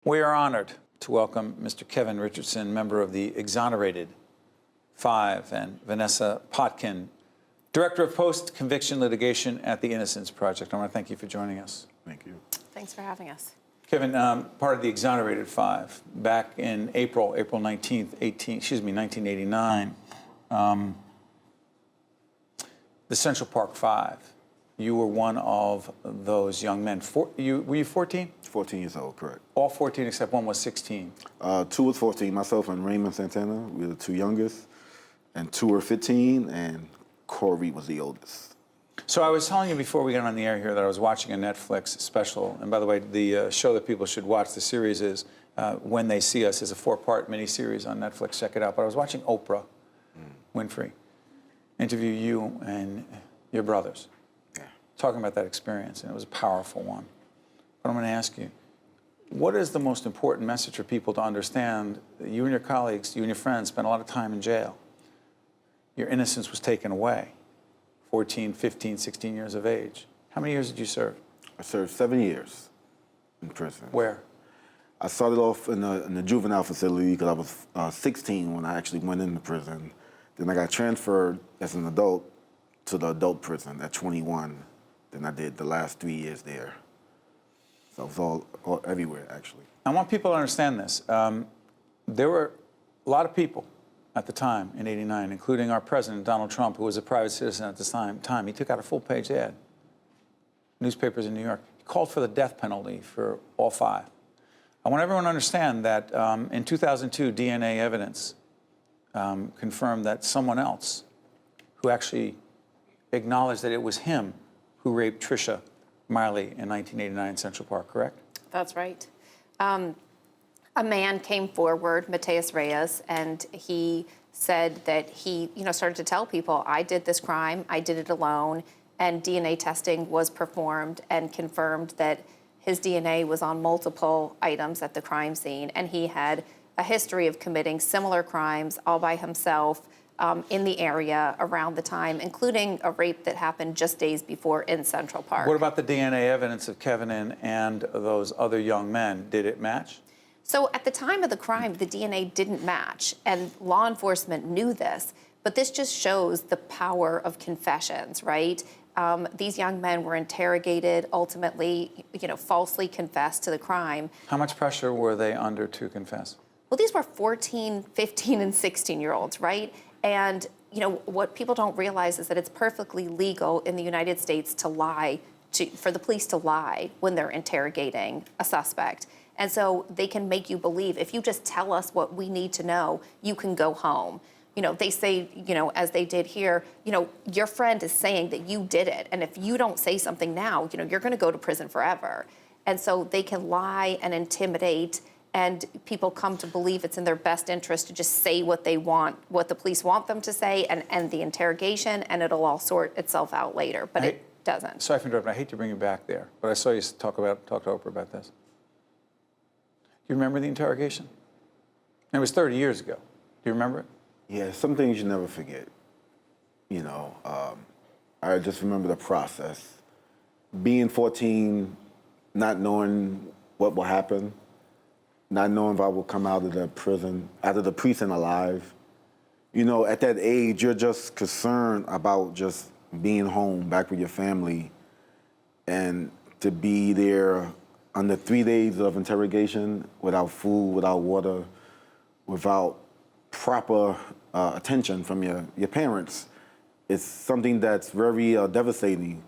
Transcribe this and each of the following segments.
We are honored to welcome Mr. Kevin Richardson, member of the Exonerated Five, and Vanessa Potkin, Director of Post-Conviction Litigation at the Innocence Project. I want to thank you for joining us. Thank you. Thanks for having us. Kevin, part of the Exonerated Five, back in April 19th, 1989, the Central Park Five. You were one of those young men. Were you 14? 14 years old, correct. All 14 except one was 16. Two was 14, myself and Raymond Santana. We were the two youngest. And two were 15, and Corey was the oldest. So I was telling you before we got on the air here that I was watching a Netflix special. And by the way, the show that people should watch, the series is When They See Us, is a 4-part miniseries on Netflix. Check it out. But I was watching Oprah Winfrey interview you and your brothers. Talking about that experience, and it was a powerful one. But I'm going to ask you, what is the most important message for people to understand that you and your colleagues, you and your friends spent a lot of time in jail? Your innocence was taken away, 14, 15, 16 years of age. How many years did you serve? I served 7 years in prison. Where? I started off in the juvenile facility because I was 16 when I actually went into prison. Then I got transferred as an adult to the adult prison at 21. Then I did the last 3 years there. So it was all everywhere, actually. I want people to understand this. There were a lot of people at the time in '89, including our president, Donald Trump, who was a private citizen at the time. He took out a full-page ad. Newspapers in New York. He called for the death penalty for all five. I want everyone to understand that in 2002, DNA evidence confirmed that someone else who actually acknowledged that it was him who raped Tricia Miley in 1989 in Central Park, correct? That's right. A man came forward, Mateus Reyes, and he said that he, started to tell people, I did this crime, I did it alone, and DNA testing was performed and confirmed that his DNA was on multiple items at the crime scene, and he had a history of committing similar crimes all by himself in the area around the time, including a rape that happened just days before in Central Park. What about the DNA evidence of Kevin and those other young men? Did it match? So at the time of the crime, the DNA didn't match, and law enforcement knew this, but this just shows the power of confessions, right? These young men were interrogated, ultimately, falsely confessed to the crime. How much pressure were they under to confess? Well, these were 14, 15, and 16-year-olds, right? And, what people don't realize is that it's perfectly legal in the United States to lie, for the police to lie when they're interrogating a suspect. And so they can make you believe, if you just tell us what we need to know, you can go home. They say, as they did here, your friend is saying that you did it. And if you don't say something now, you're going to go to prison forever. And so they can lie and intimidate, and people come to believe it's in their best interest to just say what they want, what the police want them to say, and end the interrogation, and it'll all sort itself out later. But it doesn't. Sorry for interrupting. I hate to bring you back there, but I saw you talk to Oprah about this. You remember the interrogation? It was 30 years ago. Do you remember it? Yeah, some things you never forget. I just remember the process. Being 14, not knowing what will happen, not knowing if I will come out of the prison, out of the precinct alive. At that age, you're just concerned about just being home, back with your family, and to be there under 3 days of interrogation without food, without water, without proper attention from your parents. It's something that's very devastating.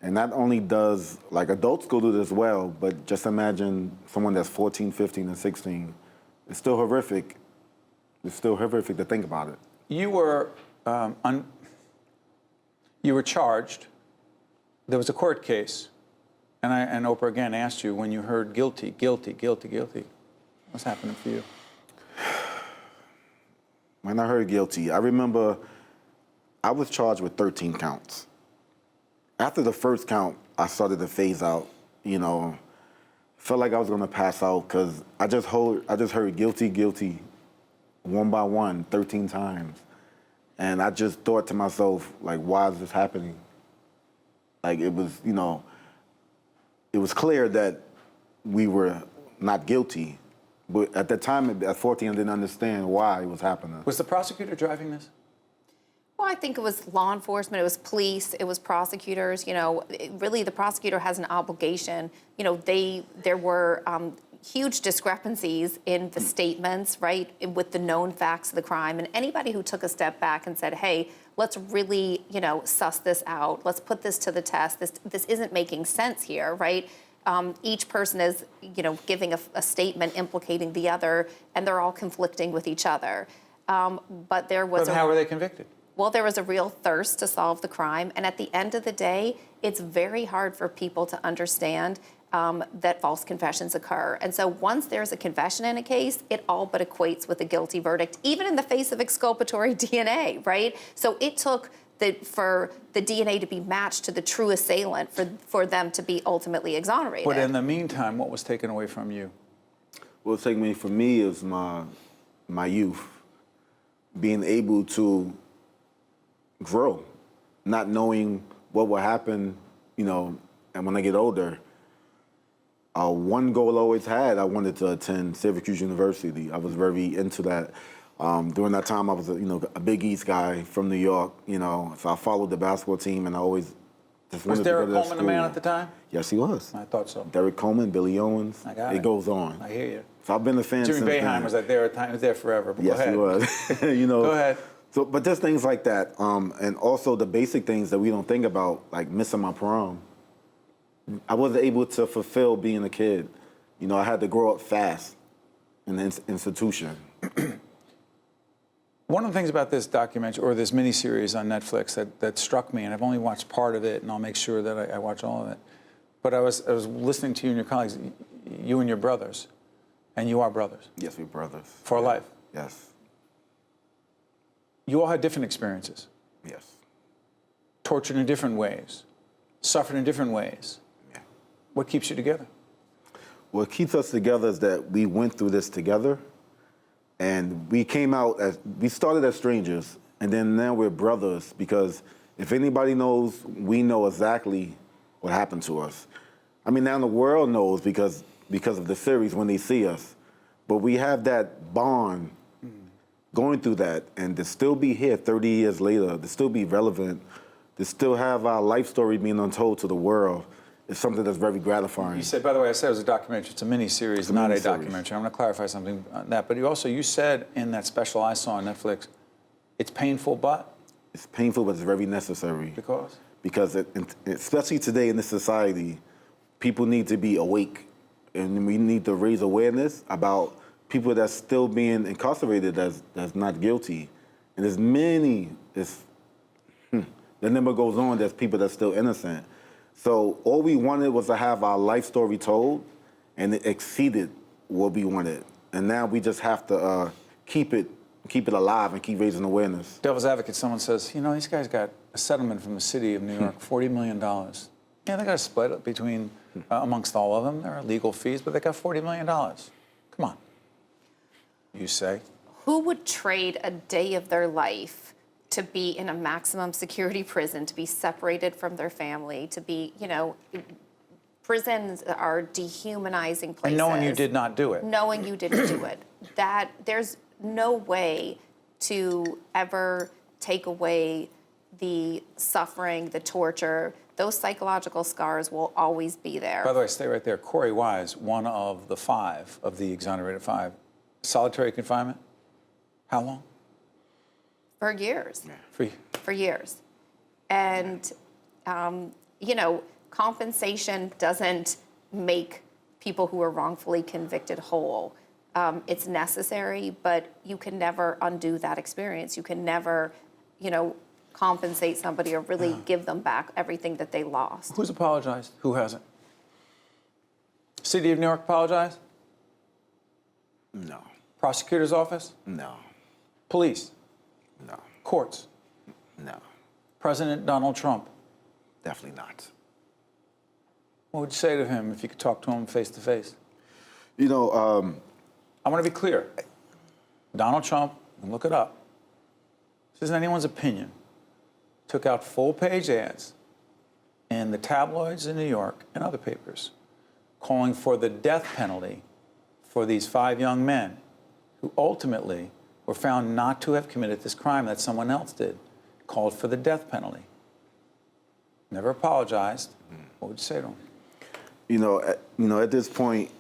And not only does, adults go through this as well, but just imagine someone that's 14, 15, and 16. It's still horrific. It's still horrific to think about it. You were charged. There was a court case. And Oprah again asked you when you heard guilty. What's happening for you? When I heard guilty, I remember I was charged with 13 counts. After the first count, I started to phase out, felt like I was gonna pass out because I just heard guilty, one by one, 13 times. And I just thought to myself, why is this happening? It was, it was clear that we were not guilty. But at the time, at 14, I didn't understand why it was happening. Was the prosecutor driving this? Well, I think it was law enforcement, it was police, it was prosecutors. You know, really the prosecutor has an obligation. You know, there were huge discrepancies in the statements, right, with the known facts of the crime. And anybody who took a step back and said, hey, let's really, you know, suss this out. Let's put this to the test. This isn't making sense here, right? Each person is, you know, giving a statement implicating the other, and they're all conflicting with each other. But there was How were they convicted? Well, there was a real thirst to solve the crime. And at the end of the day, it's very hard for people to understand that false confessions occur. And so once there's a confession in a case, it all but equates with a guilty verdict, even in the face of exculpatory DNA, right? So it took for the DNA to be matched to the true assailant for them to be ultimately exonerated. But in the meantime, what was taken away from you? What was taken away from me is my youth, being able to grow, not knowing what will happen, you know, and when I get older. One goal I always had, I wanted to attend Syracuse University. I was very into that. During that time, I was a Big East guy from New York, you know, so I followed the basketball team, and I always just wanted to go to that Was Derek Coleman the man at the time? Yes, he was. I thought so. Derek Coleman, Billy Owens. I got it. It goes on. I hear you. So I've been a fan Jimmy since Boeheim then. was there at time. He was there forever. But Yes, go ahead. he was. You know. Go ahead. So, but there's things like that, and also the basic things that we don't think about, like missing my prom. I wasn't able to fulfill being a kid. You know, I had to grow up fast in the institution. One of the things about this documentary, or this miniseries on Netflix that struck me, and I've only watched part of it, and I'll make sure that I watch all of it, but I was listening to you and your colleagues, you and your brothers, and you are brothers. Yes, we're brothers. For life. Yes. You all had different experiences, Yes. tortured in different ways, suffered in different ways. Yeah. What keeps you together? What keeps us together is that we went through this together, and we started as strangers, and then now we're brothers, because if anybody knows, we know exactly what happened to us. I mean, now the world knows because of the series when they see us, but we have that bond going through that, and to still be here 30 years later, to still be relevant, to still have our life story being untold to the world, is something that's very gratifying. You said, by the way, I said it was a documentary. It's a mini-series, not a documentary. I'm going to clarify something on that. But you said in that special I saw on Netflix, it's painful, but? It's painful, but it's very necessary. Because? Because especially today in this society, people need to be awake, and we need to raise awareness about people that's still being incarcerated that's not guilty. And there's many, the number goes on, there's people that's still innocent. So all we wanted was to have our life story told, and it exceeded what we wanted. And now we just have to keep it alive and keep raising awareness. Devil's advocate, someone says, you know, these guys got a settlement from the city of New York, $40 million. Yeah, they got to split it between, amongst all of them. There are legal fees, but they got $40 million. Come on. You say? Who would trade a day of their life to be in a maximum security prison, to be separated from their family, to be, you know, prisons are dehumanizing places. And knowing you did not do it. Knowing you didn't do it. That there's no way to ever take away the suffering, the torture. Those psychological scars will always be there. By the way, stay right there. Corey Wise, one of the 5 of the Exonerated Five, solitary confinement. How long? For years. Yeah. For years. And, you know, compensation doesn't make people who are wrongfully convicted whole. It's necessary, but you can never undo that experience. You can never, you know, compensate somebody or really give them back everything that they lost. Who's apologized? Who hasn't? City of New York apologized? No. Prosecutor's office? No. Police? No. Courts? No. President Donald Trump? Definitely not. What would you say to him if you could talk to him face to face? You know, I want to be clear. Donald Trump, and look it up, this isn't anyone's opinion, took out full-page ads in the tabloids in New York and other papers calling for the death penalty for these 5 young men who ultimately were found not to have committed this crime that someone else did, called for the death penalty. Never apologized. What would you say to him? At this point,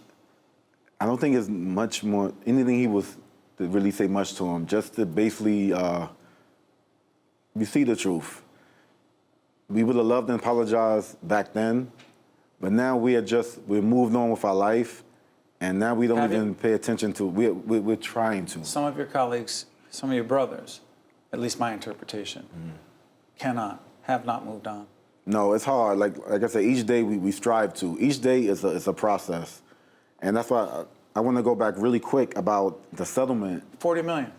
I don't think it's much more, anything he was to really say much to him, just to basically, you see the truth. We would have loved and apologized back then, but now we're moved on with our life, and now we don't even pay attention to, we're trying to. Some of your colleagues, some of your brothers, at least my interpretation, have not moved on. No, it's hard. Like I said, each day we strive to. Each day is a process. And that's why I want to go back really quick about the settlement. $40 million.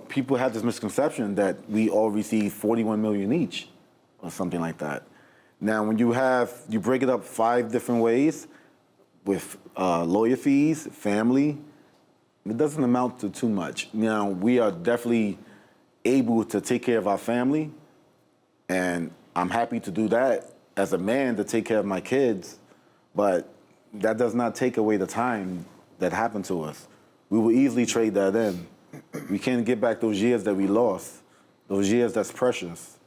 People have this misconception that we all receive $41 million each or something like that. Now, when you break it up 5 different ways with lawyer fees, family, it doesn't amount to too much. Now, we are definitely able to take care of our family, and I'm happy to do that as a man, to take care of my kids, but that does not take away the time that happened to us. We will easily trade that in. We can't get back those years that we lost, those years that's precious.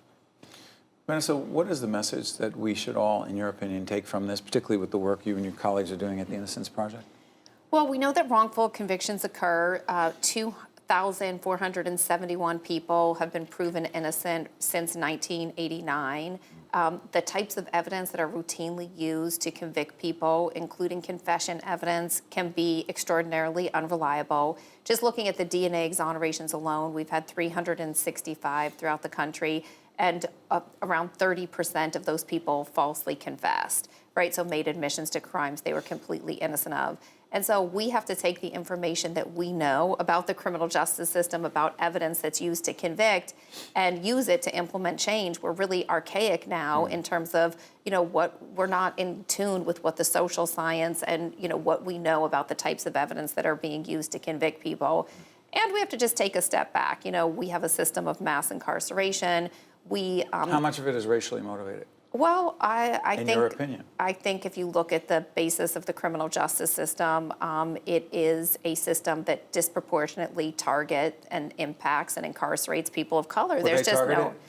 Vanessa, what is the message that we should all, in your opinion, take from this, particularly with the work you and your colleagues are doing at the Innocence Project? Well, we know that wrongful convictions occur. 2,471 people have been proven innocent since 1989. The types of evidence that are routinely used to convict people, including confession evidence, can be extraordinarily unreliable. Just looking at the DNA exonerations alone, we've had 365 throughout the country, and around 30% of those people falsely confessed, right? So made admissions to crimes they were completely innocent of. And so we have to take the information that we know about the criminal justice system, about evidence that's used to convict, and use it to implement change. We're really archaic now in terms of, what we're not in tune with what the social science and, what we know about the types of evidence that are being used to convict people. And we have to just take a step back. We have a system of mass incarceration. How much of it is racially motivated? Well, I In think, your opinion? I think if you look at the basis of the criminal justice system, it is a system that disproportionately targets and impacts and incarcerates people of color.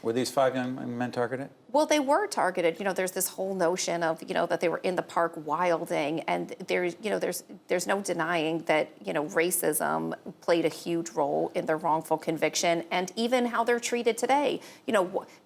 Were these 5 young men targeted? Well, they were targeted. There's this whole notion of, that they were in the park wilding, and there's no denying that, racism played a huge role in their wrongful conviction and even how they're treated today.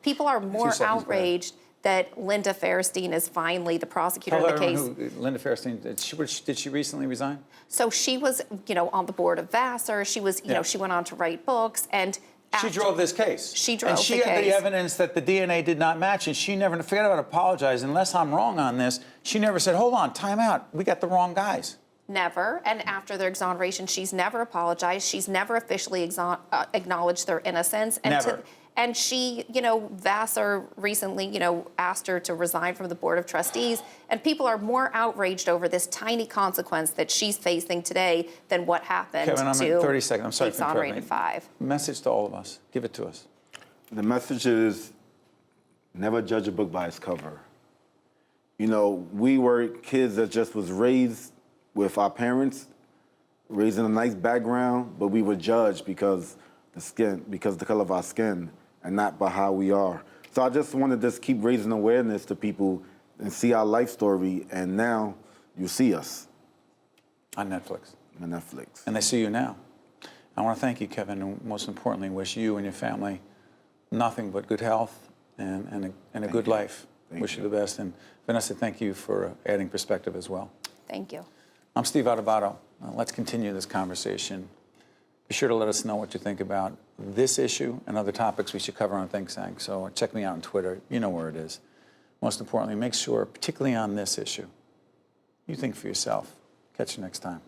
People are more outraged that Linda Fairstein is finally the prosecutor of the case. Linda Fairstein, did she recently resign? So she was, on the board of Vassar. She was, she went on to write books, and she drove this case. She drove the case. And she had the evidence that the DNA did not match, and she never, forget about apologize, unless I'm wrong on this, she never said, hold on, time out, we got the wrong guys. Never. And after their exoneration, she's never apologized. She's never officially acknowledged their innocence. And never. And she, Vassar recently, asked her to resign from the Board of Trustees. And people are more outraged over this tiny consequence that she's facing today than what happened Kevin, I'm to at 30 seconds. I'm sorry for Exonerated Five. Message to all of us. Give it to us. The message is never judge a book by its cover. We were kids that just was raised with our parents, raised in a nice background, but we were judged because the color of our skin, and not by how we are. So I just want to just keep raising awareness to people and see our life story, and now you see us. On Netflix. On Netflix. And they see you now. I want to thank you, Kevin, and most importantly, wish you and your family nothing but good health and a good life. Wish you the best. And Vanessa, thank you for adding perspective as well. Thank you. I'm Steve Adubato. Let's continue this conversation. Be sure to let us know what you think about this issue and other topics we should cover on Think Tank. So check me out on Twitter. You know where it is. Most importantly, make sure, particularly on this issue, you think for yourself. Catch you next time.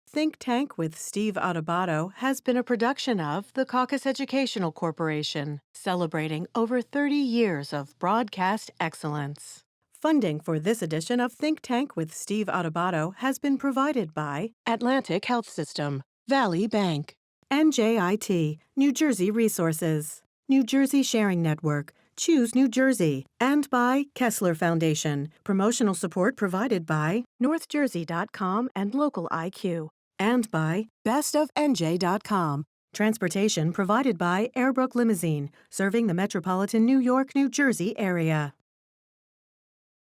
Think Tank with Steve Adubato has been a production of the Caucus Educational Corporation, celebrating over 30 years of broadcast excellence. Funding for this edition of Think Tank with Steve Adubato has been provided by Atlantic Health System, Valley Bank, NJIT, New Jersey Resources, New Jersey Sharing Network, Choose New Jersey. And by Kessler Foundation. Promotional support provided by NorthJersey.com and Local IQ. And by BestOfNJ.com. Transportation provided by Airbrook Limousine, serving the metropolitan New York, New Jersey area.